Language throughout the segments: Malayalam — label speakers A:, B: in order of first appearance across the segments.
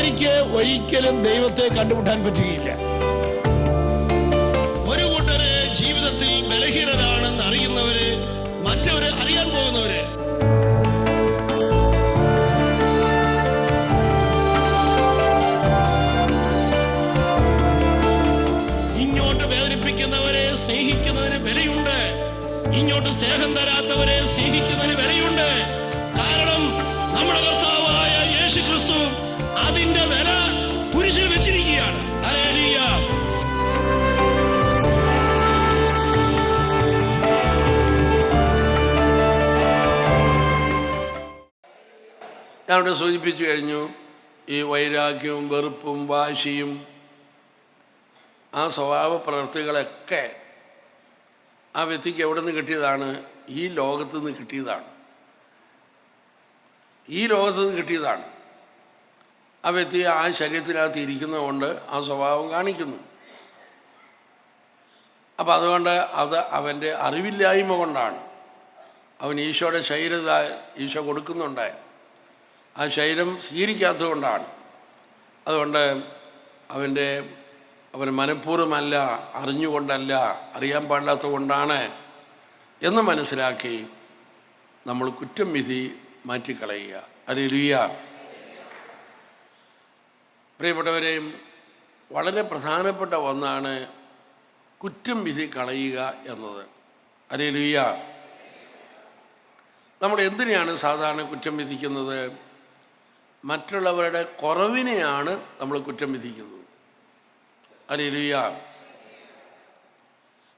A: ജ്ഞാനിക്ക് ഒരിക്കലും ദൈവത്തെ കണ്ടുമുട്ടാൻ പറ്റുകയില്ല.
B: ഒരു കൂട്ടര് ജീവിതത്തിൽ ബലഹീനരാണെന്ന് അറിയുന്നവര്, മറ്റവര് അറിയാൻ പോകുന്നവര്. ഇങ്ങോട്ട് വേദനിപ്പിക്കുന്നവരെ സ്നേഹിക്കുന്നതിന് വിലയുണ്ട്, ഇങ്ങോട്ട് സ്നേഹം തരാത്തവരെ സ്നേഹിക്കുന്നതിന് വിലയുണ്ട്. കാരണം നമ്മുടെ കർത്താവായ യേശു ക്രിസ്തു അതിന്റെ വില കുരിശിൽ വെച്ചിരിക്കുകയാണ്. ഹല്ലേലൂയ.
C: ഞാനിവിടെ സൂചിപ്പിച്ചു കഴിഞ്ഞു. ഈ വൈരാഗ്യവും വെറുപ്പും വാശിയും ആ സ്വഭാവ പ്രവൃത്തികളൊക്കെ ആ വ്യക്തിക്ക് എവിടെ നിന്ന് കിട്ടിയതാണ്? ഈ ലോകത്തു നിന്ന് കിട്ടിയതാണ്. ഈ ലോകത്തു നിന്ന് കിട്ടിയതാണ്. ആ വ്യക്തി ആ ശരീരത്തിനകത്ത് ഇരിക്കുന്നതുകൊണ്ട് ആ സ്വഭാവം കാണിക്കുന്നു. അപ്പം അതുകൊണ്ട് അത് അവൻ്റെ അറിവില്ലായ്മ കൊണ്ടാണ്. അവൻ ഈശോയുടെ ശരീരത ഈശോ കൊടുക്കുന്നുണ്ട്, ആ ശരീരം സ്വീകരിക്കാത്തത് കൊണ്ടാണ്. അതുകൊണ്ട് അവന് മനഃപൂർവ്വമല്ല, അറിഞ്ഞുകൊണ്ടല്ല, അറിയാൻ പാടില്ലാത്തത് കൊണ്ടാണ് എന്ന് മനസ്സിലാക്കി നമ്മൾ കുറ്റം വിധി മാറ്റിക്കളയുക. ഹല്ലേലൂയ. പ്രിയപ്പെട്ടവരെയും വളരെ പ്രധാനപ്പെട്ട ഒന്നാണ് കുറ്റം വിധി കളയുക എന്നത്. ഹല്ലേലൂയ. നമ്മൾ എന്തിനെയാണ് സാധാരണ കുറ്റം വിധിക്കുന്നത്? മറ്റുള്ളവരുടെ കുറവിനെയാണ് നമ്മൾ കുറ്റം വിധിക്കുന്നത്. ഹല്ലേലൂയ.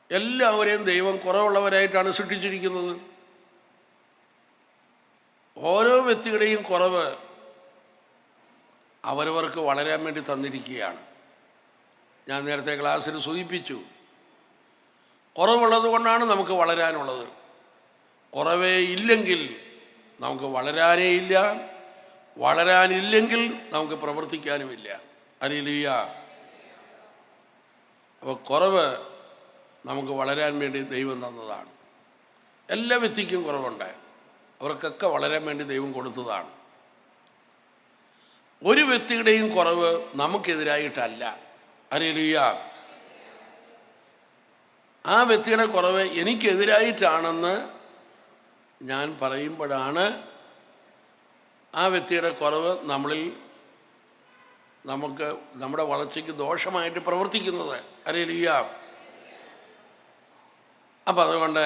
C: എല്ലാവരെയും ദൈവം കുറവുള്ളവരായിട്ടാണ് സൃഷ്ടിച്ചിരിക്കുന്നത്. ഓരോ വ്യക്തിയുടെയും കുറവ് അവരവർക്ക് വളരാൻ വേണ്ടി തന്നിരിക്കുകയാണ്. ഞാൻ നേരത്തെ ക്ലാസ്സിൽ സൂചിപ്പിച്ചു, കുറവുള്ളത് കൊണ്ടാണ് നമുക്ക് വളരാനുള്ളത്. കുറവേ ഇല്ലെങ്കിൽ നമുക്ക് വളരാനേ ഇല്ല, വളരാനില്ലെങ്കിൽ നമുക്ക് പ്രവർത്തിക്കാനുമില്ല. ഹല്ലേലൂയ. അപ്പോൾ കുറവ് നമുക്ക് വളരാൻ വേണ്ടി ദൈവം തന്നതാണ്. എല്ലാ വ്യക്തിക്കും കുറവുണ്ട്, അവർക്കൊക്കെ വളരാൻ വേണ്ടി ദൈവം കൊടുത്തതാണ്. ഒരു വ്യക്തിയുടെയും കുറവ് നമുക്കെതിരായിട്ടല്ല. ഹല്ലേലൂയ. ആ വ്യക്തിയുടെ കുറവ് എനിക്കെതിരായിട്ടാണെന്ന് ഞാൻ പറയുമ്പോഴാണ് ആ വ്യക്തിയുടെ കുറവ് നമ്മുടെ വളർച്ചയ്ക്ക് ദോഷമായിട്ട് പ്രവർത്തിക്കുന്നത്. ഹല്ലേലൂയ. അപ്പം അതുകൊണ്ട്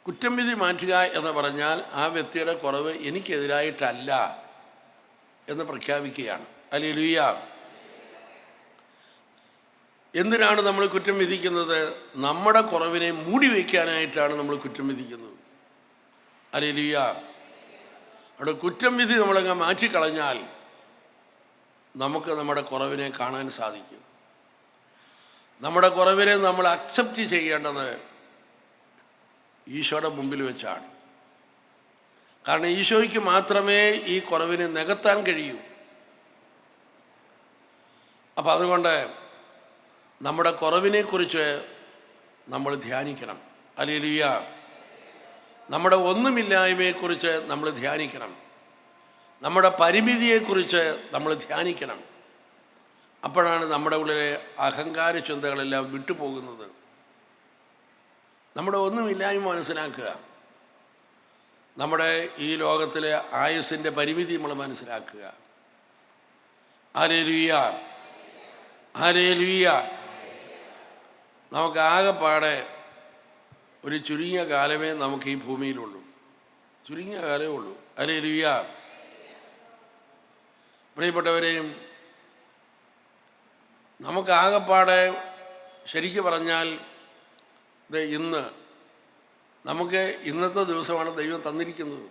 C: കുറ്റം വിധി മാറ്റുക എന്ന് പറഞ്ഞാൽ ആ വ്യക്തിയുടെ കുറവ് എനിക്കെതിരായിട്ടല്ല എന്ന് പ്രഖ്യാപിക്കുകയാണ്. ഹല്ലേലൂയ. എന്തിനാണ് നമ്മൾ കുറ്റം വിധിക്കുന്നത്? നമ്മുടെ കുറവിനെ മൂടി വയ്ക്കാനായിട്ടാണ് നമ്മൾ കുറ്റം വിധിക്കുന്നത്. ഹല്ലേലൂയ. അവിടെ കുറ്റം വിധി നമ്മളങ്ങ് മാറ്റിക്കളഞ്ഞാൽ നമുക്ക് നമ്മുടെ കുറവിനെ കാണാൻ സാധിക്കും. നമ്മുടെ കുറവിനെ നമ്മൾ അക്സെപ്റ്റ് ചെയ്യേണ്ടത് ഈശോയുടെ മുമ്പിൽ വെച്ചാണ്. കാരണം ഈശോയ്ക്ക് മാത്രമേ ഈ കുറവിനെ നികത്താൻ കഴിയൂ. അപ്പം അതുകൊണ്ട് നമ്മുടെ കുറവിനെക്കുറിച്ച് നമ്മൾ ധ്യാനിക്കണം. ഹല്ലേലൂയ. നമ്മുടെ ഒന്നുമില്ലായ്മയെക്കുറിച്ച് നമ്മൾ ധ്യാനിക്കണം. നമ്മുടെ പരിമിതിയെക്കുറിച്ച് നമ്മൾ ധ്യാനിക്കണം. അപ്പോഴാണ് നമ്മുടെ ഉള്ളിലെ അഹങ്കാര ചിന്തകളെല്ലാം വിട്ടുപോകുന്നത്. നമ്മുടെ ഒന്നുമില്ലായ്മ മനസ്സിലാക്കുക. നമ്മുടെ ഈ ലോകത്തിലെ ആയുസ്സിൻ്റെ പരിമിതി നമ്മൾ മനസ്സിലാക്കുക. ഹല്ലേലൂയ. ഹല്ലേലൂയ. നമുക്ക് ആകെപ്പാടെ ഒരു ചുരുങ്ങിയ കാലമേ നമുക്ക് ഈ ഭൂമിയിലുള്ളൂ. ചുരുങ്ങിയ കാലമേ ഉള്ളൂ. ഹല്ലേലൂയ. പ്രിയപ്പെട്ടവരെയും നമുക്കാകെപ്പാടെ ശരിക്ക് പറഞ്ഞാൽ ഇന്ന് നമുക്ക് ഇന്നത്തെ ദിവസമാണ് ദൈവം തന്നിരിക്കുന്നത്.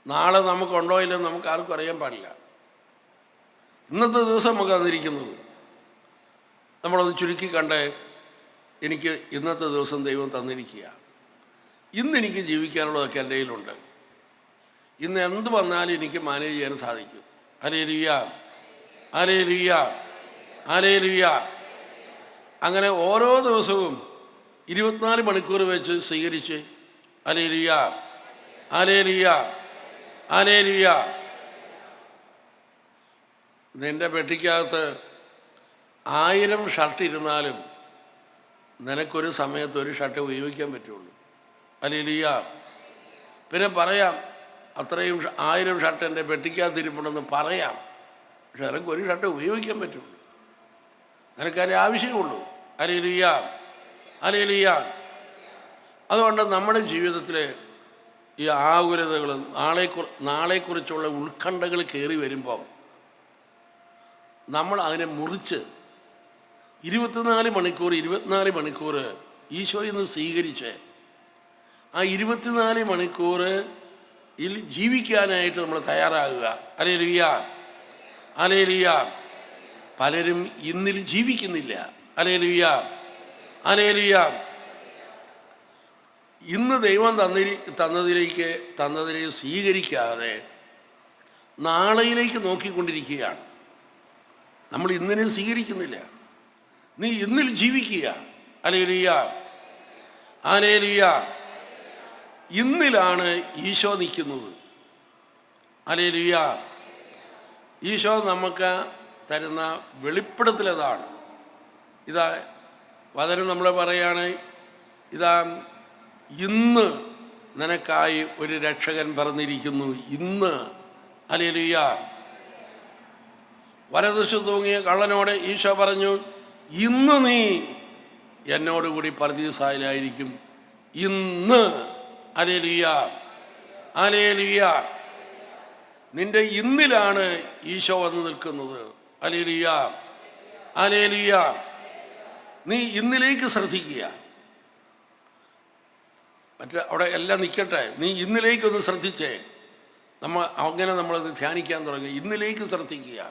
C: നാളെ നമുക്കുണ്ടോ ഇല്ലെന്ന് നമുക്ക് ആർക്കും അറിയാൻ പാടില്ല. ഇന്നത്തെ ദിവസം നമുക്ക് തന്നിരിക്കുന്നത് നമ്മളൊന്ന് ചുരുക്കി കണ്ട് എനിക്ക് ഇന്നത്തെ ദിവസം ദൈവം തന്നിരിക്കുക. ഇന്നെനിക്ക് ജീവിക്കാനുള്ളതൊക്കെ എൻ്റെ കയ്യിലുണ്ട്. ഇന്ന് എന്ത് വന്നാലും എനിക്ക് മാനേജ് ചെയ്യാൻ സാധിക്കും. ഹല്ലേലൂയ. ഹല്ലേലൂയ. ഹല്ലേലൂയ. അങ്ങനെ ഓരോ ദിവസവും 24 മണിക്കൂർ വെച്ച് സ്വീകരിച്ച് ഹല്ലേലൂയ. ഹല്ലേലൂയ. ഹല്ലേലൂയ. നിൻ്റെ പെട്ടിക്കകത്ത് 1000 ഷർട്ട് ഇരുന്നാലും നിനക്കൊരു സമയത്ത് ഒരു ഷർട്ട് ഉപയോഗിക്കാൻ പറ്റുള്ളൂ. ഹല്ലേലൂയ. പിന്നെ പറയാം, അത്രയും 1000 ഷർട്ട് എൻ്റെ പെട്ടിക്കകത്ത് ഇരിപ്പുണ്ടെന്ന് പറയാം, പക്ഷെ നിനക്കൊരു ഷർട്ട് ഉപയോഗിക്കാൻ പറ്റുള്ളൂ. നിനക്കതിൻ്റെ ആവശ്യമുള്ളൂ. Hallelujah, hallelujah. അതുകൊണ്ട് നമ്മുടെ ജീവിതത്തിൽ ഈ ആകുലതകൾ, നാളെക്കുറിച്ചുള്ള ഉത്കണ്ഠകൾ കയറി വരുമ്പം നമ്മൾ അതിനെ മുറിച്ച് 24 മണിക്കൂർ ഈശോയിൽ നിന്ന് സ്വീകരിച്ച് ആ 24 മണിക്കൂറിൽ ജീവിക്കാനായിട്ട് നമ്മൾ തയ്യാറാകുക. Hallelujah, hallelujah. പലരും ഇന്നിൽ ജീവിക്കുന്നില്ല. Hallelujah, hallelujah. ഇന്ന് ദൈവം തന്നതിലേക്ക് സ്വീകരിക്കാതെ നാളെയിലേക്ക് നോക്കിക്കൊണ്ടിരിക്കുകയാണ്. നമ്മൾ ഇന്നിനെ സ്വീകരിക്കുന്നില്ല. നീ ഇന്നിൽ ജീവിക്കുക. Hallelujah, hallelujah. ഇന്നിലാണ് ഈശോ നിൽക്കുന്നത്. ഹല്ലേലൂയ. ഈശോ നമുക്ക് തരുന്ന വെളിപ്പെടുത്തലതാണ്. ഇതാ വചനം നമ്മൾ പറയാണ്, ഇതാ ഇന്ന് നിനക്കായി ഒരു രക്ഷകൻ പറഞ്ഞിരിക്കുന്നു. ഇന്ന്. ഹല്ലേലൂയ. വലതുവശത്ത് തൂങ്ങിയ കള്ളനോട് ഈശോ പറഞ്ഞു, ഇന്ന് നീ എന്നോടുകൂടി പർദീസായിലായിരിക്കും. ഇന്ന്. Hallelujah, hallelujah. നിന്റെ ഇന്നിലാണ് ഈശോ വന്ന് നിൽക്കുന്നത്. Hallelujah, hallelujah. നീ ഇന്നിലേക്ക് ശ്രദ്ധിക്കുക. അവിടെ എല്ലാം നിൽക്കട്ടെ, നീ ഇന്നിലേക്കൊന്ന് ശ്രദ്ധിച്ചേ. അങ്ങനെ നമ്മളത് ധ്യാനിക്കാൻ തുടങ്ങി. ഇന്നിലേക്ക് ശ്രദ്ധിക്കുക.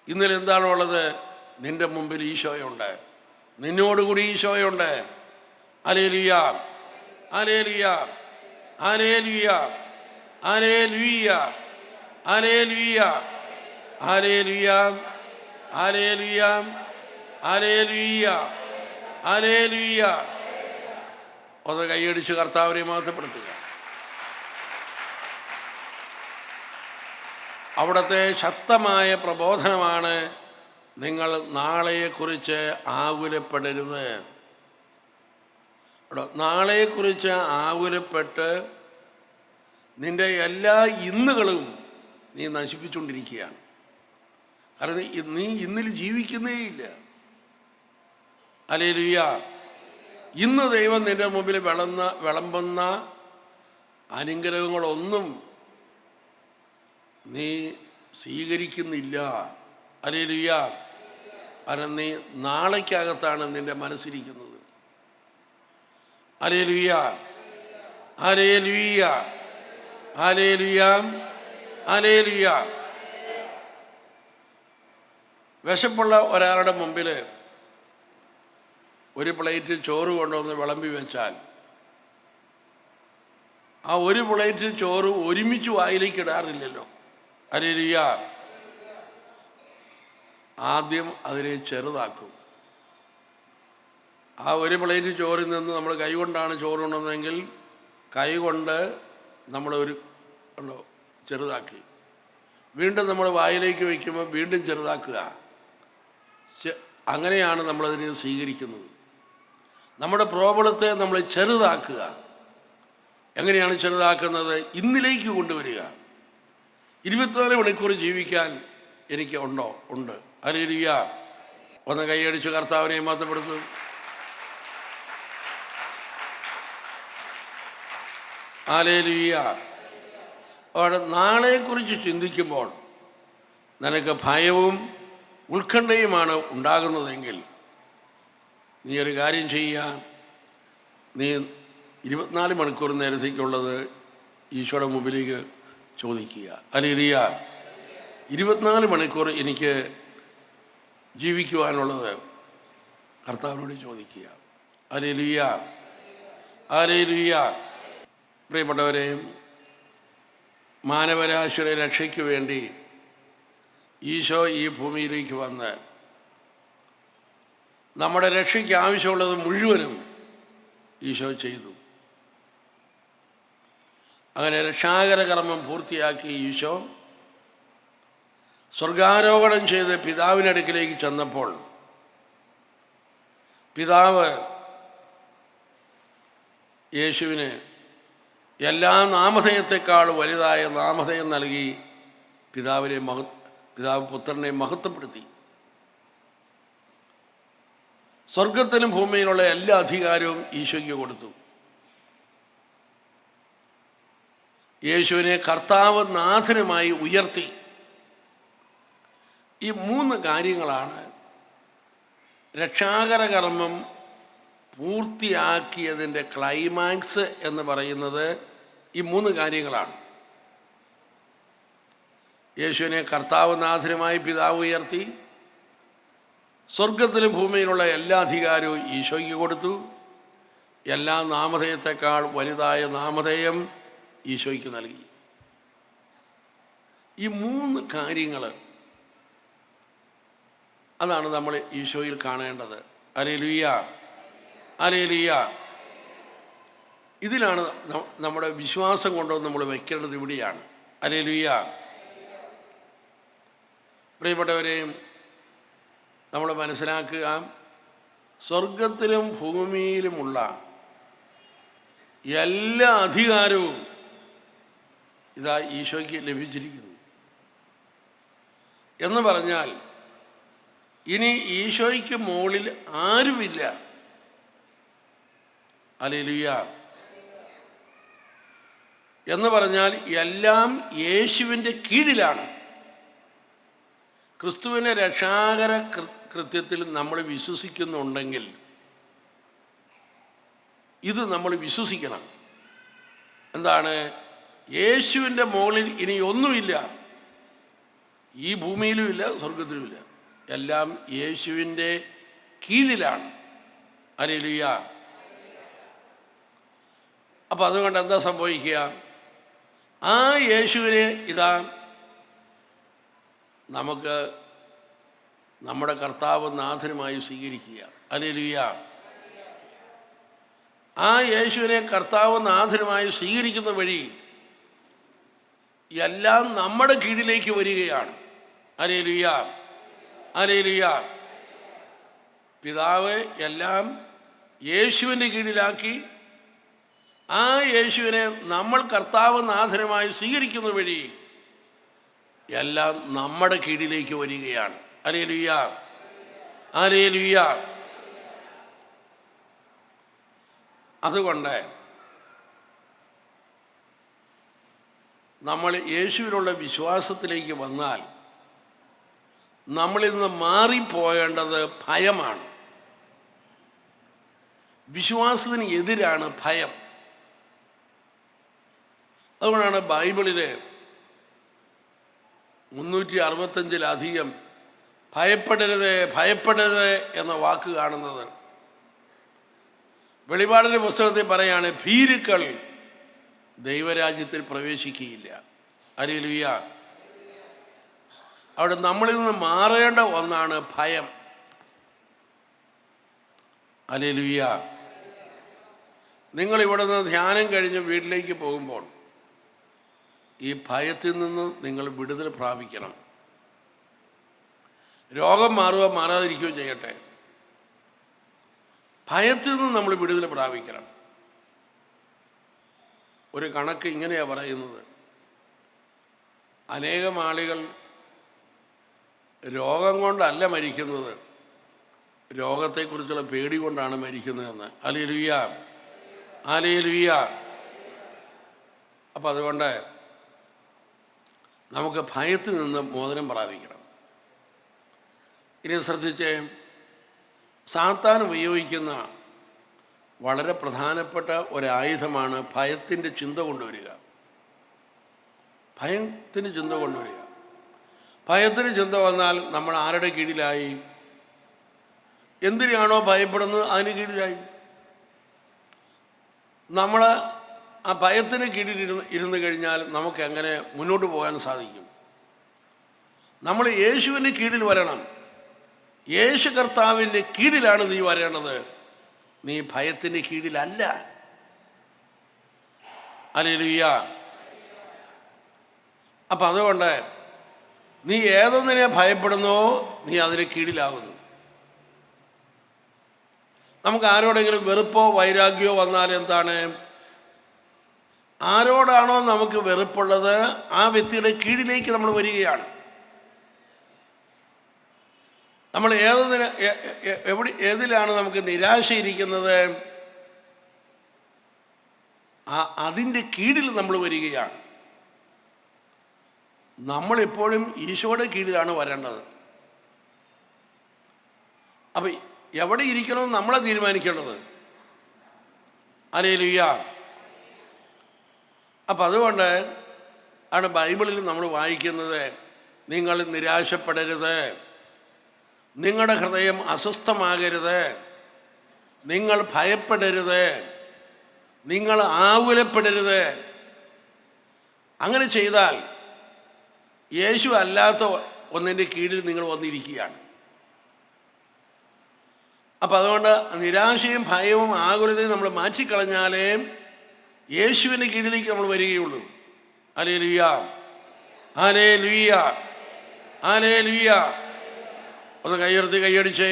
C: ഇന്നലെ എന്താണുള്ളത്? നിൻ്റെ മുമ്പിൽ ഈശോയുണ്ട്, നിന്നോടുകൂടി ഈശോയുണ്ട്. Hallelujah, hallelujah, hallelujah, hallelujah, hallelujah, hallelujah, hallelujah, hallelujah, hallelujah. ഒന്ന് കൈയടിച്ച് കർത്താവിനെ മഹത്വപ്പെടുത്തുക. അവിടുത്തെ ശക്തമായ പ്രബോധനമാണ്, നിങ്ങൾ നാളെയെക്കുറിച്ച് ആകുലപ്പെടരുത്. നാളെയെക്കുറിച്ച് ആകുലപ്പെട്ട് നിൻ്റെ എല്ലാ ഇന്നുകളും നീ നശിപ്പിച്ചുകൊണ്ടിരിക്കുകയാണ്. കാരണം നീ ഇന്നിൽ ജീവിക്കുന്നേയില്ല. ഹല്ലേലൂയ. ഇന്ന് ദൈവം നിൻ്റെ മുമ്പിൽ വിളമ്പുന്ന അനുഗ്രഹങ്ങളൊന്നും നീ സ്വീകരിക്കുന്നില്ല. ഹല്ലേലൂയ. കാരണം നീ നാളേക്കകത്താണ് നിൻ്റെ മനസ്സിരിക്കുന്നത്. Hallelujah, hallelujah, hallelujah, hallelujah. വിശപ്പുള്ള ഒരാളുടെ മുമ്പിൽ ഒരു പ്ലേറ്റ് ചോറ് കൊണ്ടുവന്ന് വിളമ്പി വെച്ചാൽ ആ ഒരു പ്ലേറ്റ് ചോറ് ഒരുമിച്ച് വായിലേക്ക് ഇടാറില്ലല്ലോ. ഹല്ലേലൂയ. ആദ്യം അതിനെ ചെറുതാക്കും. ആ ഒരു പ്ലേറ്റ് ചോറിൽ നിന്ന് നമ്മൾ കൈകൊണ്ടാണ് ചോറ് കൊണ്ടുവന്നതെങ്കിൽ കൈകൊണ്ട് നമ്മൾ ചെറുതാക്കി വീണ്ടും നമ്മൾ വായിലേക്ക് വയ്ക്കുമ്പോൾ വീണ്ടും ചെറുതാക്കുക. അങ്ങനെയാണ് നമ്മളതിനെ സ്വീകരിക്കുന്നത്. നമ്മുടെ പ്രോബ്ലത്തെ നമ്മൾ ചെറുതാക്കുക. എങ്ങനെയാണ് ചെറുതാക്കുന്നത്? ഇന്നിലേക്ക് കൊണ്ടുവരിക. 24 മണിക്കൂർ ജീവിക്കാൻ എനിക്ക് ഉണ്ട്. ഹല്ലേലൂയ. ഒന്ന് കൈയടിച്ച് കർത്താവിനെ മഹത്വപ്പെടുത്തും. ഹല്ലേലൂയ. അവിടെ നാളെക്കുറിച്ച് ചിന്തിക്കുമ്പോൾ നിനക്ക് ഭയവും ഉത്കണ്ഠയുമാണ് ഉണ്ടാകുന്നതെങ്കിൽ നീ ഒരു കാര്യം ചെയ്യുക. നീ 24 മണിക്കൂർ നേരത്തേക്കുള്ളത് ഈശോയുടെ മുമ്പിലേക്ക് ചോദിക്കുക. ഹല്ലേലൂയ. 24 മണിക്കൂർ എനിക്ക് ജീവിക്കുവാനുള്ളത് കർത്താവിനോട് ചോദിക്കുക. Hallelujah, hallelujah. പ്രിയപ്പെട്ടവരെ, മാനവരാശിയുടെ രക്ഷയ്ക്ക് വേണ്ടി ഈശോ ഈ ഭൂമിയിലേക്ക് വന്ന് നമ്മുടെ രക്ഷയ്ക്ക് ആവശ്യമുള്ളത് മുഴുവനും ഈശോ ചെയ്തു. അങ്ങനെ രക്ഷാകര കർമ്മം പൂർത്തിയാക്കി ഈശോ സ്വർഗാരോഹണം ചെയ്ത് പിതാവിനടുക്കിലേക്ക് ചെന്നപ്പോൾ പിതാവ് യേശുവിന് എല്ലാ നാമധേയത്തെക്കാൾ വലുതായ നാമധേയം നൽകി പിതാവ് പുത്രനെ മഹത്വപ്പെടുത്തി. സ്വർഗത്തിലും ഭൂമിയിലുള്ള എല്ലാ അധികാരവും ഈശോയ്ക്ക് കൊടുത്തു. യേശുവിനെ കർത്താവ് നാഥനുമായി ഉയർത്തി. ഈ 3 കാര്യങ്ങളാണ് രക്ഷാകര കർമ്മം പൂർത്തിയാക്കിയതിൻ്റെ ക്ലൈമാക്സ് എന്ന് പറയുന്നത്. ഈ 3 കാര്യങ്ങളാണ്. യേശുവിനെ കർത്താവ് നാഥനുമായി പിതാവ് ഉയർത്തി. സ്വർഗത്തിലും ഭൂമിയിലുള്ള എല്ലാ അധികാരവും ഈശോയ്ക്ക് കൊടുത്തു. എല്ലാ നാമധേയത്തെക്കാൾ വലുതായ നാമധേയം ഈശോയ്ക്ക് നൽകി. ഈ 3 കാര്യങ്ങൾ അതാണ് നമ്മൾ ഈശോയിൽ കാണേണ്ടത്. Hallelujah, hallelujah. ഇതിലാണ് നമ്മുടെ വിശ്വാസം കൊണ്ടുവന്ന് നമ്മൾ വയ്ക്കേണ്ടത്. ഇവിടെയാണ്. ഹല്ലേലൂയ. പ്രിയപ്പെട്ടവരെയും നമ്മൾ മനസ്സിലാക്കുക, സ്വർഗത്തിലും ഭൂമിയിലുമുള്ള എല്ലാ അധികാരവും ഇതാ ഈശോയ്ക്ക് ലഭിച്ചിരിക്കുന്നു എന്ന് പറഞ്ഞാൽ ഇനി ഈശോയ്ക്ക് മുകളിൽ ആരുമില്ല. ഹല്ലേലൂയ. എന്ന് പറഞ്ഞാൽ എല്ലാം യേശുവിൻ്റെ കീഴിലാണ്. ക്രിസ്തുവിൻ്റെ രക്ഷാകര കൃത്യത്തിൽ നമ്മൾ വിശ്വസിക്കുന്നുണ്ടെങ്കിൽ ഇത് നമ്മൾ വിശ്വസിക്കണം. എന്താണ്? യേശുവിൻ്റെ മുകളിൽ ഇനി ഒന്നുമില്ല. ഈ ഭൂമിയിലുമില്ല, സ്വർഗത്തിലുമില്ല. എല്ലാം യേശുവിൻ്റെ കീഴിലാണ്. ഹല്ലേലൂയ. അപ്പം അതുകൊണ്ട് എന്താ സംഭവിക്കുക? ആ യേശുവിനെ ഇതാ നമുക്ക് നമ്മുടെ കർത്താവ് നാഥനുമായി സ്വീകരിക്കുക. ഹല്ലേലൂയ. ആ യേശുവിനെ കർത്താവ് നാഥനുമായി സ്വീകരിക്കുന്ന വഴി എല്ലാം നമ്മുടെ കീഴിലേക്ക് വരികയാണ്. Hallelujah, hallelujah. പിതാവ് എല്ലാം യേശുവിൻ്റെ കീഴിലാക്കി. ആ യേശുവിനെ നമ്മൾ കർത്താവ് നാഥനുമായി സ്വീകരിക്കുന്ന വഴി എല്ലാം നമ്മുടെ കീഴിലേക്ക് വരികയാണ്. Hallelujah, hallelujah. അതുകൊണ്ട് നമ്മൾ യേശുവിനുള്ള വിശ്വാസത്തിലേക്ക് വന്നാൽ നമ്മളിൽ നിന്ന് മാറിപ്പോകേണ്ടത് ഭയമാണ്. വിശ്വാസത്തിന് എതിരാണ് ഭയം. അതുകൊണ്ടാണ് ബൈബിളിൽ 365-ലധികം ഭയപ്പെടരുത്, ഭയപ്പെടരുത് എന്ന വാക്ക് കാണുന്നത്. വെളിപാടിൻ്റെ പുസ്തകത്തിൽ പറയാണ്, ഭീരുക്കൾ ദൈവരാജ്യത്തിൽ പ്രവേശിക്കുകയില്ല. ഹല്ലേലൂയ. അവിടെ നമ്മളിൽ നിന്ന് മാറേണ്ട ഒന്നാണ് ഭയം. ഹല്ലേലൂയ. നിങ്ങളിവിടെ നിന്ന് ധ്യാനം കഴിഞ്ഞ് വീട്ടിലേക്ക് പോകുമ്പോൾ ഈ ഭയത്തിൽ നിന്ന് നിങ്ങൾ വിടുതൽ പ്രാപിക്കണം. രോഗം മാറുകയോ മാറാതിരിക്കുകയോ ചെയ്യട്ടെ, ഭയത്തിൽ നിന്ന് നമ്മൾ വിടുതൽ പ്രാപിക്കണം. ഒരു കണക്ക് ഇങ്ങനെയാണ് പറയുന്നത്, അനേകം ആളുകൾ രോഗം കൊണ്ടല്ല മരിക്കുന്നത്, രോഗത്തെക്കുറിച്ചുള്ള പേടി കൊണ്ടാണ് മരിക്കുന്നതെന്ന്. Hallelujah, hallelujah. അപ്പം അതുകൊണ്ട് നമുക്ക് ഭയത്തിൽ നിന്ന് മോചനം പ്രാപിക്കണം. ഇനി ശ്രദ്ധിച്ച്, സാത്താൻ ഉപയോഗിക്കുന്ന വളരെ പ്രധാനപ്പെട്ട ഒരായുധമാണ് ഭയത്തിൻ്റെ ചിന്ത കൊണ്ടുവരിക. ഭയത്തിന് ചിന്ത കൊണ്ടുവരിക. ഭയത്തിന് ചിന്ത വന്നാൽ നമ്മൾ ആരുടെ കീഴിലായി? എന്തിനാണോ ഭയപ്പെടുന്നത് അതിന് കീഴിലായി. നമ്മൾ ആ ഭയത്തിന് കീഴിൽ ഇരുന്ന് കഴിഞ്ഞാൽ നമുക്ക് എങ്ങനെ മുന്നോട്ട് പോകാൻ സാധിക്കും? നമ്മൾ യേശുവിൻ്റെ കീഴിൽ വരണം. യേശു കർത്താവിൻ്റെ കീഴിലാണ് നീ വരേണ്ടത്, നീ ഭയത്തിൻ്റെ കീഴിലല്ല. ഹല്ലേലൂയ. അപ്പം അതുകൊണ്ട് നീ ഏതൊന്നിനെ ഭയപ്പെടുന്നുവോ നീ അതിന് കീഴിലാകുന്നു. നമുക്ക് ആരോടെങ്കിലും വെറുപ്പോ വൈരാഗ്യമോ വന്നാൽ എന്താണ്? ആരോടാണോ നമുക്ക് വെറുപ്പുള്ളത് ആ വ്യക്തിയുടെ കീഴിലേക്ക് നമ്മൾ വരികയാണ്. നമ്മൾ ഏതിലാണ് നമുക്ക് നിരാശയിരിക്കുന്നത്? അതിൻ്റെ കീഴിൽ നമ്മൾ വരികയാണ്. നമ്മളെപ്പോഴും ഈശോയുടെ കീഴിലാണ് വരേണ്ടത്. അപ്പം എവിടെ ഇരിക്കണമെന്ന് നമ്മളെ തീരുമാനിക്കേണ്ടത്. ഹല്ലേലൂയ. അപ്പം അതുകൊണ്ട് ആണ് ബൈബിളിൽ നമ്മൾ വായിക്കുന്നത്, നിങ്ങൾ നിരാശപ്പെടരുത്, നിങ്ങളുടെ ഹൃദയം അസ്വസ്ഥമാകരുത്, നിങ്ങൾ ഭയപ്പെടരുത്, നിങ്ങൾ ആകുലപ്പെടരുത്. അങ്ങനെ ചെയ്താൽ യേശു അല്ലാത്ത ഒന്നിൻ്റെ കീഴിൽ നിങ്ങൾ വന്നിരിക്കുകയാണ്. അപ്പം അതുകൊണ്ട് നിരാശയും ഭയവും ആകുലതയും നമ്മൾ മാറ്റിക്കളഞ്ഞാലേ യേശുവിൻ്റെ കീഴിലേക്ക് നമ്മൾ വരികയുള്ളൂ. Hallelujah, hallelujah, hallelujah. ഒന്ന് കൈയുയർത്തി കൈയടിച്ചേ.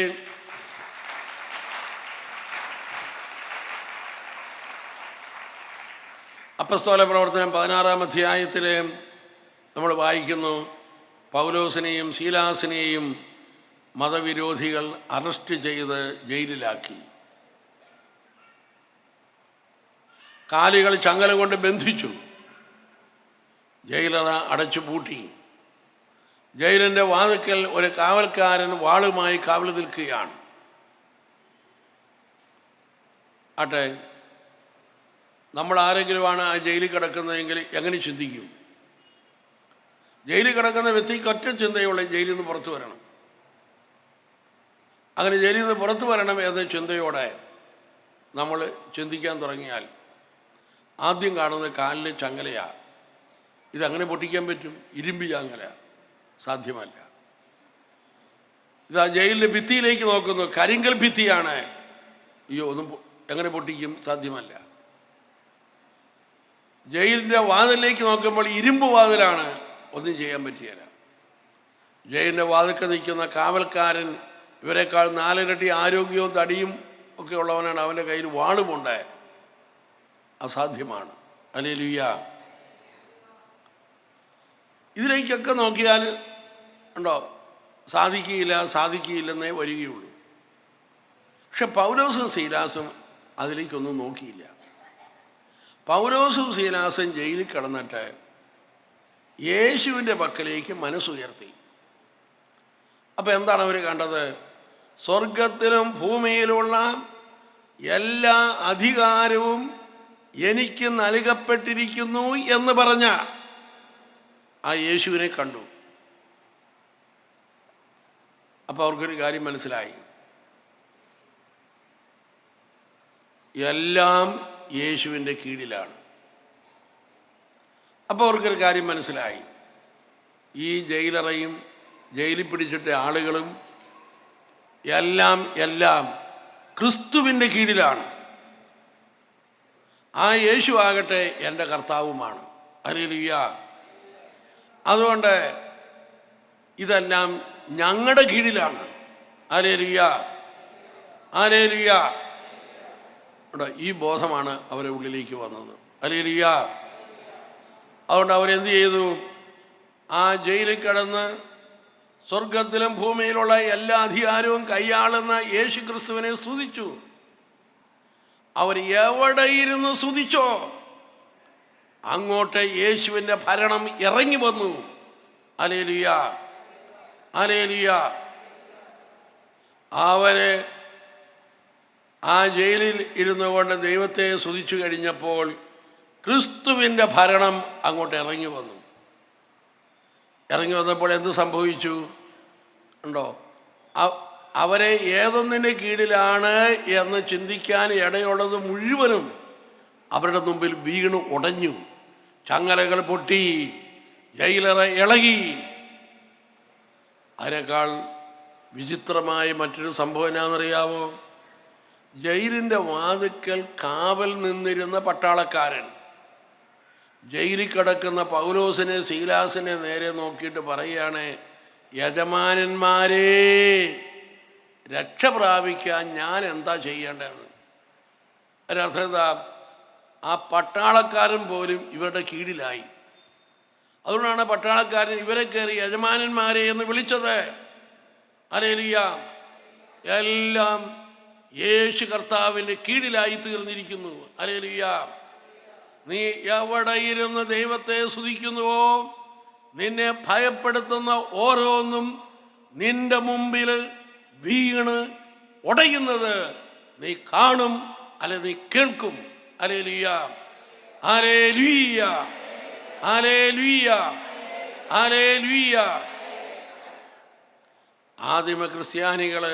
C: അപ്പസ്തോല പ്രവർത്തനം 16-ാം അധ്യായത്തിൽ നമ്മൾ വായിക്കുന്നു, പൗലോസിനെയും ശീലാസിനെയും മതവിരോധികൾ അറസ്റ്റ് ചെയ്ത് ജയിലിലാക്കി. കാലുകൾ ചങ്ങല കൊണ്ട് ബന്ധിച്ചു. ജയിലറ അടച്ചു പൂട്ടി. ജയിലിൻ്റെ വാതിൽക്കൽ ഒരു കാവൽക്കാരൻ വാളുമായി കാവൽ നിൽക്കുകയാണ്. ആട്ടെ, നമ്മൾ ആരെങ്കിലുമാണ് ആ ജയിലിൽ കിടക്കുന്നതെങ്കിൽ എങ്ങനെ ചിന്തിക്കും? ജയിലിൽ കിടക്കുന്ന വ്യക്തിക്ക് ഒറ്റ ചിന്തയുള്ള ജയിലിൽ നിന്ന് പുറത്തു വരണം. അങ്ങനെ ജയിലിൽ നിന്ന് പുറത്തു വരണം എന്ന ചിന്തയോടെ നമ്മൾ ചിന്തിക്കാൻ തുടങ്ങിയാൽ ആദ്യം കാണുന്നത് കാലിലെ ചങ്ങലയാണ്. ഇതങ്ങനെ പൊട്ടിക്കാൻ പറ്റും? ഇരുമ്പി ചങ്ങല സാധ്യമല്ല. ഇതാ ജയിലിൻ്റെ ഭിത്തിയിലേക്ക് നോക്കുന്നു, കരിങ്കൽ ഭിത്തിയാണ്. ഒന്നും എങ്ങനെ പൊട്ടിക്കും? സാധ്യമല്ല. ജയിലിൻ്റെ വാതിലിലേക്ക് നോക്കുമ്പോൾ ഇരുമ്പ് വാതിലാണ്, ഒന്നും ചെയ്യാൻ പറ്റിയല്ല. ജയിലിൻ്റെ വാതിൽക്ക് നിൽക്കുന്ന കാവൽക്കാരൻ ഇവരെക്കാൾ 4 ഇരട്ടി ആരോഗ്യവും തടിയും ഒക്കെ ഉള്ളവനാണ്. അവൻ്റെ കയ്യിൽ വാളുമുണ്ട്. അസാധ്യമാണ്. ഹല്ലേലൂയ. ഇതിലേക്കൊക്കെ നോക്കിയാൽ ഉണ്ടോ, സാധിക്കില്ലെന്നേ വരികയുള്ളൂ. പക്ഷെ പൗലോസും ശീലാസും അതിലേക്കൊന്നും നോക്കിയില്ല. പൗലോസും ശീലാസും ജയിലിൽ കിടന്നിട്ട് യേശുവിൻ്റെ പക്കലേക്ക് മനസ്സുയർത്തി. അപ്പം എന്താണ് അവർ കണ്ടത്? സ്വർഗത്തിലും ഭൂമിയിലുള്ള എല്ലാ അധികാരവും എനിക്ക് നൽകപ്പെട്ടിരിക്കുന്നു എന്ന് പറഞ്ഞ ആ യേശുവിനെ കണ്ടു. അപ്പോൾ അവർക്കൊരു കാര്യം മനസ്സിലായി, എല്ലാം യേശുവിൻ്റെ കീഴിലാണ്. അപ്പോൾ അവർക്കൊരു കാര്യം മനസ്സിലായി, ഈ ജയിലറയും ജയിലിൽ പിടിച്ചിട്ട ആളുകളും എല്ലാം ക്രിസ്തുവിൻ്റെ കീഴിലാണ്. ആ യേശു ആകട്ടെ എൻ്റെ കർത്താവുമാണ്. ഹല്ലേലൂയ. അതുകൊണ്ട് ഇതെല്ലാം ഞങ്ങളുടെ കീഴിലാണ്. Hallelujah, hallelujah. ഈ ബോധമാണ് അവരുടെ ഉള്ളിലേക്ക് വന്നത്. ഹല്ലേലൂയ. അതുകൊണ്ട് അവരെന്ത് ചെയ്തു? ആ ജയിലിൽ കിടന്ന് സ്വർഗത്തിലും ഭൂമിയിലുള്ള എല്ലാ അധികാരവും കൈയാളുന്ന യേശു ക്രിസ്തുവിനെ സ്തുതിച്ചു. അവർ എവിടെ ഇരുന്ന് സ്തുതിച്ചോ അങ്ങോട്ട് യേശുവിൻ്റെ ഭരണം ഇറങ്ങി വന്നു. Hallelujah, hallelujah. അവര് ആ ജയിലിൽ ഇരുന്നു കൊണ്ട് ദൈവത്തെ സ്തുതിച്ചു കഴിഞ്ഞപ്പോൾ ക്രിസ്തുവിൻ്റെ ഭരണം അങ്ങോട്ട് ഇറങ്ങി വന്നു. ഇറങ്ങി വന്നപ്പോൾ എന്ത് സംഭവിച്ചു ഉണ്ടോ? അവരെ ഏതൊന്നിൻ്റെ കീഴിലാണ് എന്ന് ചിന്തിക്കാൻ ഇടയുള്ളത് മുഴുവനും അവരുടെ മുമ്പിൽ വീണു ഉടഞ്ഞു. ചങ്ങലകൾ പൊട്ടി, ജയിലറ ഇളകി. അതിനേക്കാൾ വിചിത്രമായ മറ്റൊരു സംഭവം എന്നാണെന്നറിയാമോ? ജയിലിൻ്റെ വാതിൽക്കൽ കാവൽ നിന്നിരുന്ന പട്ടാളക്കാരൻ ജയിലിൽ കിടക്കുന്ന പൗലോസിനെ ശീലാസിനെ നേരെ നോക്കിയിട്ട് പറയുകയാണ്, യജമാനന്മാരെ, രക്ഷ പ്രാപിക്കാൻ ഞാൻ എന്താ ചെയ്യേണ്ടത്? അതിനർത്ഥം എന്താ? ആ പട്ടാളക്കാരൻ പോലും ഇവരുടെ കീഴിലായി. അതുകൊണ്ടാണ് പട്ടാളക്കാരൻ ഇവരെ കയറി യജമാനന്മാരെ എന്ന് വിളിച്ചത്. ഹല്ലേലൂയ! എല്ലാം യേശു കർത്താവിൻ്റെ കീഴിലായി തീർന്നിരിക്കുന്നു. ഹല്ലേലൂയ! നീ എവിടെയിരുന്ന് ദൈവത്തെ സ്തുതിക്കുന്നുവോ, നിന്നെ ഭയപ്പെടുത്തുന്ന ഓരോന്നും നിന്റെ മുമ്പിൽ വീണ് ഉടയുന്നത് നീ കാണും, അല്ലെ നീ കേൾക്കും. ഹല്ലേലൂയ! ഹല്ലേലൂയ! ഹല്ലേലൂയ! ഹല്ലേലൂയ! ആദിമ ക്രിസ്ത്യാനികൾ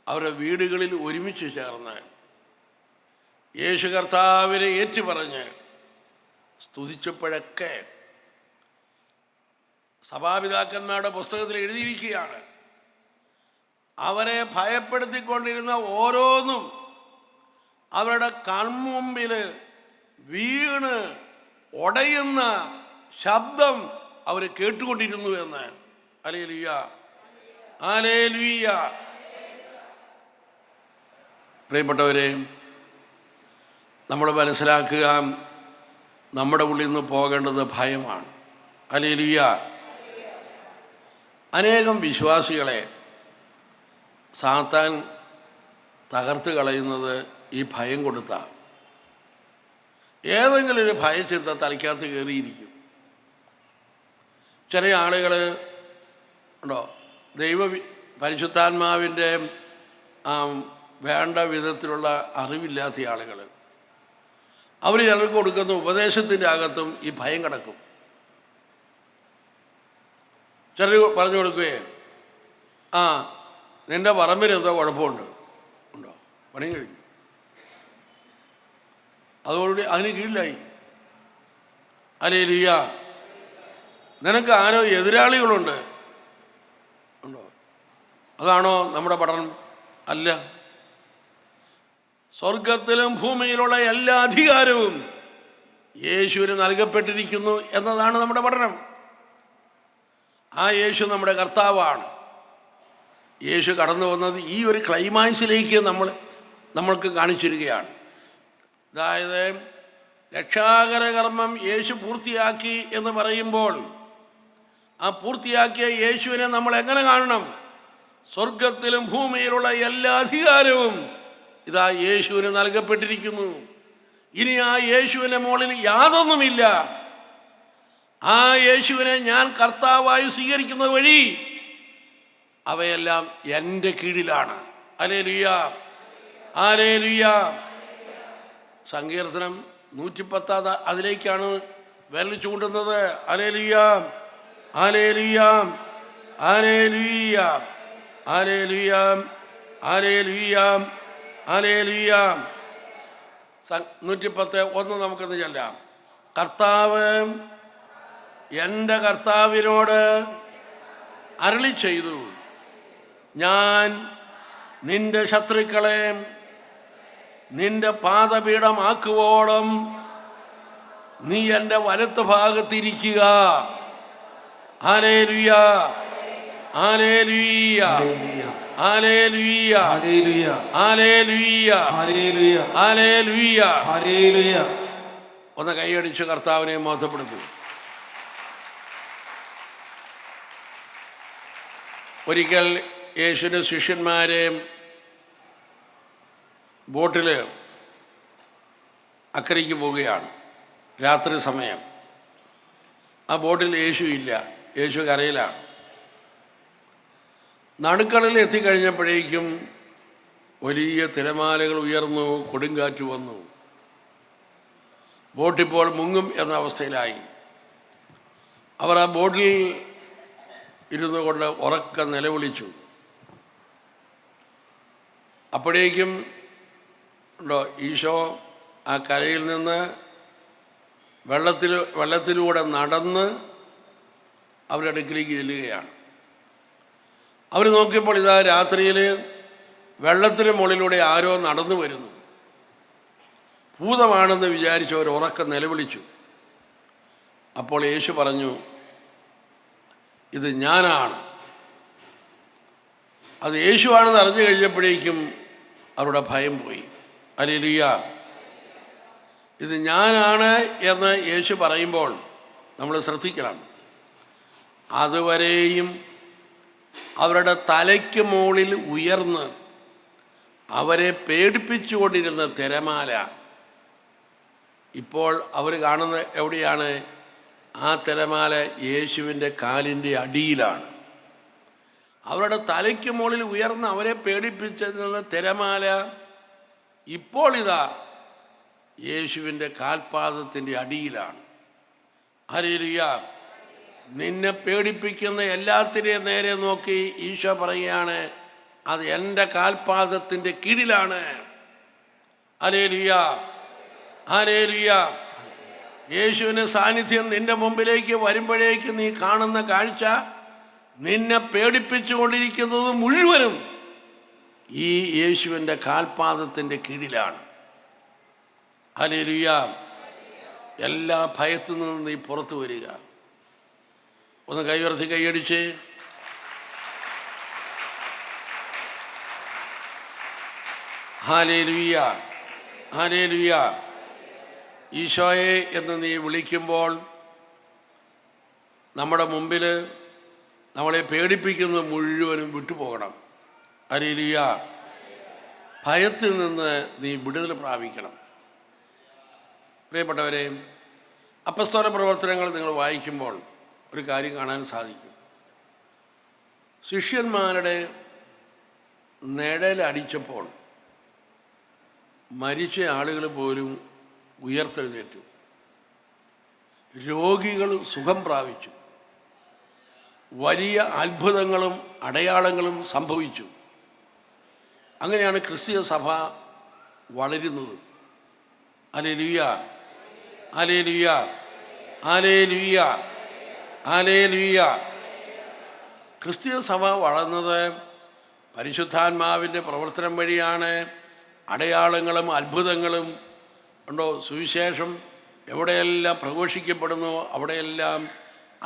C: അവരുടെ വീടുകളിൽ ഒരുമിച്ച് ചേർന്ന് യേശു കർത്താവിനെ ഏറ്റുപറഞ്ഞ് സ്തുതിച്ചപ്പോഴൊക്കെ സഭാപിതാക്കന്മാരുടെ പുസ്തകത്തിൽ എഴുതിയിരിക്കുകയാണ്, അവരെ ഭയപ്പെടുത്തിക്കൊണ്ടിരുന്ന ഓരോന്നും അവരുടെ കൺമുമ്പിൽ വീണ് ഉടയുന്ന ശബ്ദം അവർ കേട്ടുകൊണ്ടിരുന്നു എന്ന്. ഹല്ലേലൂയ! ഹല്ലേലൂയ! പ്രിയപ്പെട്ടവരെ, നമ്മൾ മനസ്സിലാക്കുക, നമ്മുടെ ഉള്ളിൽ നിന്ന് പോകേണ്ടത് ഭയമാണ്. ഹല്ലേലൂയ! അനേകം വിശ്വാസികളെ സാത്താൻ തകർത്ത് കളയുന്നത് ഈ ഭയം കൊടുത്താണ്. ഏതെങ്കിലും ഒരു ഭയചിന്ത തലയ്ക്കകത്ത് കയറിയിരിക്കും. ചില ആളുകൾ ഉണ്ടോ, പരിശുദ്ധാത്മാവിൻ്റെ വേണ്ട വിധത്തിലുള്ള അറിവില്ലാത്ത ആളുകൾ, അവർ ചിലർക്ക് കൊടുക്കുന്ന ഉപദേശത്തിൻ്റെ അകത്തും ഈ ഭയം കിടക്കും. ചിലർ പറഞ്ഞു കൊടുക്കുകയെ, നിൻ്റെ പറമ്പിൽ എന്തോ കുഴപ്പമുണ്ട്, ഉണ്ടോ, പണി കഴിഞ്ഞു, അതോടുകൂടി അതിന് കീഴിലായി. ഹല്ലേലൂയ! നിനക്ക് ആരോ എതിരാളികളുണ്ട്, ഉണ്ടോ, അതാണോ നമ്മുടെ പഠനം? അല്ല. സ്വർഗത്തിലും ഭൂമിയിലുള്ള എല്ലാ അധികാരവും യേശുവിന് നൽകപ്പെട്ടിരിക്കുന്നു എന്നതാണ് നമ്മുടെ പഠനം. ആ യേശു നമ്മുടെ കർത്താവാണ്. യേശു കടന്നു വന്നത് ഈ ഒരു ക്ലൈമാക്സിലേക്ക് നമ്മൾക്ക് കാണിച്ചിരിക്കുകയാണ്. അതായത് രക്ഷാകര കർമ്മം യേശു പൂർത്തിയാക്കി എന്ന് പറയുമ്പോൾ ആ പൂർത്തിയാക്കിയ യേശുവിനെ നമ്മൾ എങ്ങനെ കാണണം? സ്വർഗത്തിലും ഭൂമിയിലുള്ള എല്ലാ അധികാരവും ഇതാ യേശുവിന് നൽകപ്പെട്ടിരിക്കുന്നു. ഇനി ആ യേശുവിൻ്റെ മുകളിൽ യാതൊന്നുമില്ല. ആ യേശുവിനെ ഞാൻ കർത്താവായി സ്വീകരിക്കുന്നത് വഴി അവയെല്ലാം എൻ്റെ കീഴിലാണ്. ഹല്ലേലൂയ! ഹല്ലേലൂയ! സങ്കീർത്തനം 110 അതിലേക്കാണ് വിരൽ ചൂണ്ടുന്നത്. Hallelujah! Hallelujah! Hallelujah! Hallelujah! Hallelujah! Hallelujah! 110:1 നമുക്കൊന്ന് ചൊല്ലാം. കർത്താവ് എൻ്റെ കർത്താവിനോട് അരുളി ചെയ്തു, ഞാൻ നിന്റെ ശത്രുക്കളെ നിന്റെ പാദപീഠമാക്കുവോളം നീ എൻ്റെ വലത്ത് ഭാഗത്തിരിക്കുക. Hallelujah! Hallelujah! Hallelujah! Hallelujah! Hallelujah! Hallelujah! ഒന്ന് കൈയടിച്ച് കർത്താവിനെ മഹത്വപ്പെടുത്തും. ഒരിക്കൽ യേശുവിൻ്റെ ശിഷ്യന്മാരെ ബോട്ടിൽ അക്കരയ്ക്ക് പോവുകയാണ്. രാത്രി സമയം. ആ ബോട്ടിൽ യേശു ഇല്ല, യേശു കരയിലാണ്. നടുക്കടലിൽ എത്തിക്കഴിഞ്ഞപ്പോഴേക്കും വലിയ തിരമാലകൾ ഉയർന്നു, കൊടുങ്കാറ്റ് വന്നു. ബോട്ടിപ്പോൾ മുങ്ങും എന്ന അവസ്ഥയിലായി. അവർ ആ ബോട്ടിൽ ഇരുന്നു കൊണ്ട് ഉറക്കം നിലവിളിച്ചു. അപ്പോഴേക്കും ഉണ്ടോ, ഈശോ ആ കരയിൽ നിന്ന് വെള്ളത്തിലൂടെ നടന്ന് അവരുടെ അടുക്കിലേക്ക് ചെല്ലുകയാണ്. അവർ നോക്കിയപ്പോൾ ഇതാ രാത്രിയിൽ വെള്ളത്തിന് മുകളിലൂടെ ആരോ നടന്നു വരുന്നു. ഭൂതമാണെന്ന് വിചാരിച്ച് അവർ ഉറക്കം നിലവിളിച്ചു. അപ്പോൾ യേശു പറഞ്ഞു, ഇത് ഞാനാണ്. അത് യേശുവാണെന്ന് അറിഞ്ഞു കഴിഞ്ഞപ്പോഴേക്കും അവരുടെ ഭയം പോയി. ഹല്ലേലൂയ. ഇത് ഞാനാണ് എന്ന് യേശു പറയുമ്പോൾ നമ്മൾ ശ്രദ്ധിക്കണം. അതുവരെയും അവരുടെ തലയ്ക്ക് മുകളിൽ ഉയർന്ന് അവരെ പേടിപ്പിച്ചുകൊണ്ടിരുന്ന തിരമാല ഇപ്പോൾ അവർ കാണുന്ന എവിടെയാണ്? ആ തിരമാല യേശുവിൻ്റെ കാലിൻ്റെ അടിയിലാണ്. അവരുടെ തലയ്ക്ക് മുകളിൽ ഉയർന്ന് അവരെ പേടിപ്പിച്ചിരുന്ന തിരമാല ഇപ്പോൾ ഇതാ യേശുവിൻ്റെ കാൽപാദത്തിൻ്റെ അടിയിലാണ്. ഹല്ലേലൂയ. നിന്നെ പേടിപ്പിക്കുന്ന എല്ലാത്തിനെയും നേരെ നോക്കി ഈശോ പറയുകയാണ്, അത് എൻ്റെ കാൽപാദത്തിൻ്റെ കീഴിലാണ്. Hallelujah, hallelujah. യേശുവിൻ്റെ സാന്നിധ്യം നിന്റെ മുമ്പിലേക്ക് വരുമ്പോഴേക്ക് നീ കാണുന്ന കാഴ്ച, നിന്നെ പേടിപ്പിച്ചുകൊണ്ടിരിക്കുന്നത് മുഴുവനും ഈ യേശുവിൻ്റെ കാൽപാദത്തിൻ്റെ കീഴിലാണ്. ഹല്ലേലൂയ. എല്ലാ ഭയത്തിൽ നിന്നും നീ പുറത്തു വരിക. ഒന്ന് കൈയുയർത്തി കൈയടിച്ച് ഹല്ലേലൂയ, ഹല്ലേലൂയ. ഈശോയെ എന്ന് നീ വിളിക്കുമ്പോൾ നമ്മുടെ മുമ്പിൽ നമ്മളെ പേടിപ്പിക്കുന്നത് മുഴുവനും വിട്ടുപോകണം. ഹല്ലേലൂയ. ഭയത്തിൽ നിന്ന് നീ വിടുതൽ പ്രാപിക്കണം. പ്രിയപ്പെട്ടവരെ, അപ്പസ്തോല പ്രവർത്തനങ്ങൾ നിങ്ങൾ വായിക്കുമ്പോൾ ഒരു കാര്യം കാണാൻ സാധിക്കും. ശിഷ്യന്മാരുടെ നിഴലടിച്ചപ്പോൾ മരിച്ച ആളുകൾ പോലും ഉയർത്തെഴുന്നേറ്റു, രോഗികൾ സുഖം പ്രാപിച്ചു, വലിയ അത്ഭുതങ്ങളും അടയാളങ്ങളും സംഭവിച്ചു. അങ്ങനെയാണ് ക്രിസ്തീയ സഭ വളരുന്നത്. Hallelujah, hallelujah, hallelujah, hallelujah. ക്രിസ്തീയ സഭ വളർന്നത് പരിശുദ്ധാത്മാവിൻ്റെ പ്രവർത്തനം വഴിയാണ്. അടയാളങ്ങളും അത്ഭുതങ്ങളും ഉണ്ടോ? സുവിശേഷം എവിടെയെല്ലാം പ്രഘോഷിക്കപ്പെടുന്നു അവിടെയെല്ലാം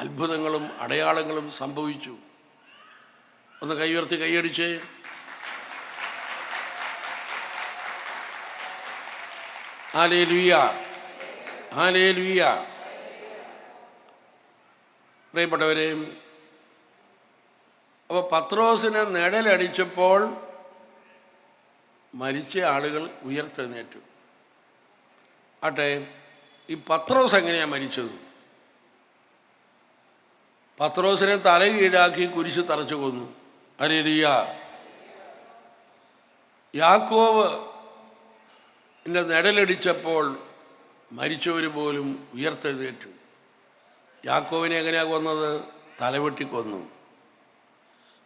C: അത്ഭുതങ്ങളും അടയാളങ്ങളും സംഭവിച്ചു. ഒന്ന് കൈയുയർത്തി കൈയടിച്ച് ഹല്ലേലൂയ, ഹല്ലേലൂയ. പ്രിയപ്പെട്ടവരെ, അപ്പോൾ പത്രോസിനെ നിഴലടിച്ചപ്പോൾ മരിച്ച ആളുകൾ ഉയർത്തെഴുന്നേറ്റു. ആട്ടെ, ഈ പത്രോസ് എങ്ങനെയാണ് മരിച്ചത്? പത്രോസിനെ തലകീഴാക്കി കുരിശ് തറച്ചു കൊന്നു. ഹല്ലേലൂയ. യാക്കോബ് നിഴലടിച്ചപ്പോൾ മരിച്ചവർ പോലും ഉയർത്തെഴുന്നേറ്റു. യാക്കോബിനെ എങ്ങനെയാണ് കൊന്നത്? തലവെട്ടി കൊന്നു.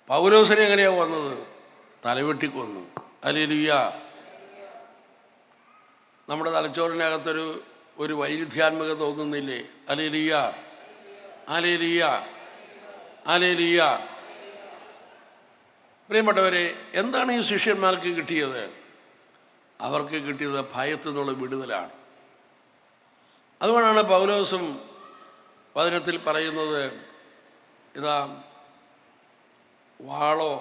C: പൗലോസിനെ എങ്ങനെയാണ് കൊന്നത്? തലവെട്ടി കൊന്നു. ഹല്ലേലൂയ. നമ്മുടെ തലച്ചോറിനകത്തൊരു വൈരുദ്ധ്യാത്മക തോന്നുന്നില്ലേ? Hallelujah, hallelujah, hallelujah. പ്രിയപ്പെട്ടവരെ, എന്താണ് ഈ ശിഷ്യന്മാർക്ക് കിട്ടിയത്? അവർക്ക് കിട്ടിയത് ഭയത്തിൽ നിന്നുള്ള വിടുതലാണ്. അതുകൊണ്ടാണ് പൗലോസും വചനത്തിൽ പറയുന്നത്, ഇതാ വാളോ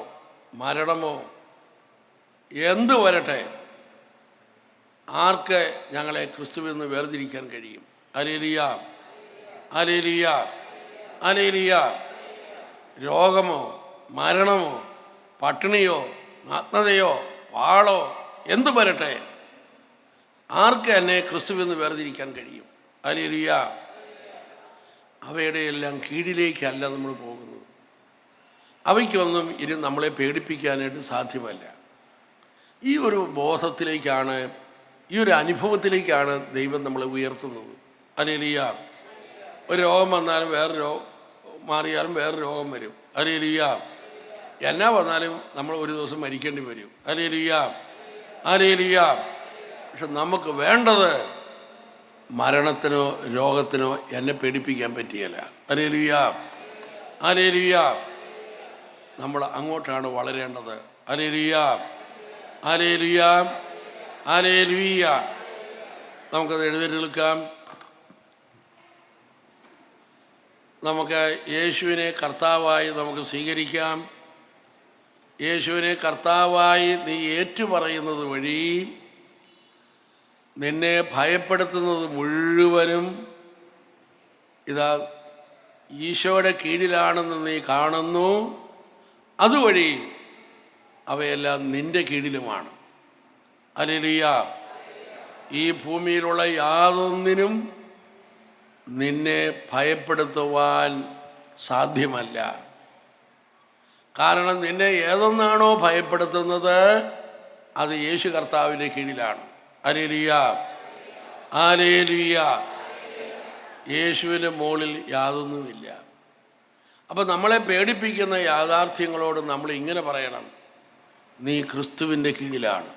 C: മരണമോ എന്ത് വരട്ടെ, ആർക്ക് ഞങ്ങളെ ക്രിസ്തുവിൽ നിന്ന് വേർതിരിക്കാൻ കഴിയും? Hallelujah, hallelujah, hallelujah. രോഗമോ മരണമോ പട്ടിണിയോ നഗ്നതയോ വാളോ എന്ത് വരട്ടെ, ആർക്ക് എന്നെ ക്രിസ്തുവിൽ നിന്ന് വേർതിരിക്കാൻ കഴിയും? ഹല്ലേലൂയ. അവയുടെ എല്ലാം കീഴിലേക്കല്ല നമ്മൾ പോകുന്നത്. അവയ്ക്കൊന്നും ഇനി നമ്മളെ പേടിപ്പിക്കാനായിട്ട് സാധ്യമല്ല. ഈ ഒരു ബോധത്തിലേക്കാണ്, ഈ ഒരു അനുഭവത്തിലേക്കാണ് ദൈവം നമ്മളെ ഉയർത്തുന്നത്. ഹല്ലേലൂയ. ഒരു രോഗം വന്നാലും മാറിയാലും വേറൊരു രോഗം വരും. ഹല്ലേലൂയ. എന്നാ വന്നാലും നമ്മൾ ഒരു ദിവസം മരിക്കേണ്ടി വരും. Hallelujah, hallelujah. പക്ഷെ നമുക്ക് വേണ്ടത് മരണത്തിനോ രോഗത്തിനോ എന്നെ പേടിപ്പിക്കാൻ പറ്റിയല്ല. Hallelujah, hallelujah. നമ്മൾ അങ്ങോട്ടാണ് വളരേണ്ടത്. Hallelujah, hallelujah, hallelujah. നമുക്കത് എഴുന്നേറ്റ് നിൽക്കാം. നമുക്ക് യേശുവിനെ കർത്താവായി നമുക്ക് സ്വീകരിക്കാം. യേശുവിനെ കർത്താവായി നീ ഏറ്റുപറയുന്നത് വഴി നിന്നെ ഭയപ്പെടുത്തുന്നത് മുഴുവനും ഇതാ ഈശോയുടെ കീഴിലാണെന്ന് നീ കാണുന്നു. അതുവഴി അവയെല്ലാം നിൻ്റെ കീഴിലുമാണ്. ഹല്ലേലൂയ. ഈ ഭൂമിയിലുള്ള യാതൊന്നിനും നിന്നെ ഭയപ്പെടുത്തുവാൻ സാധ്യമല്ല. കാരണം നിന്നെ ഏതൊന്നാണോ ഭയപ്പെടുത്തുന്നത് അത് യേശു കർത്താവിൻ്റെ കീഴിലാണ്. Hallelujah, hallelujah. യേശുവിൻ്റെ മുകളിൽ യാതൊന്നുമില്ല. അപ്പം നമ്മളെ പേടിപ്പിക്കുന്ന യാഥാർത്ഥ്യങ്ങളോട് നമ്മൾ ഇങ്ങനെ പറയണം, നീ ക്രിസ്തുവിൻ്റെ കീഴിലാണ്.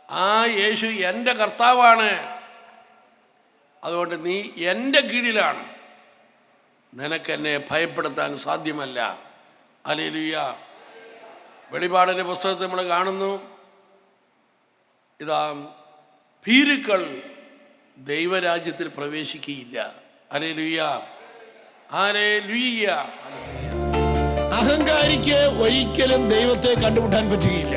C: ആ യേശു എൻ്റെ കർത്താവാണ്, അതുകൊണ്ട് നീ എൻ്റെ കീഴിലാണ്, നിനക്കെന്നെ ഭയപ്പെടുത്താൻ സാധ്യമല്ല. ഹല്ലേലൂയ. വെളിപാടിൻ്റെ പുസ്തകത്തിൽ നമ്മൾ കാണുന്നു, ഇതാ ഭീരുക്കൾ ദൈവരാജ്യത്തിൽ പ്രവേശിക്കുകയില്ല. Hallelujah, hallelujah.
A: അഹങ്കാരിക്ക് ഒരിക്കലും ദൈവത്തെ കണ്ടുമുട്ടാൻ പറ്റുകയില്ല.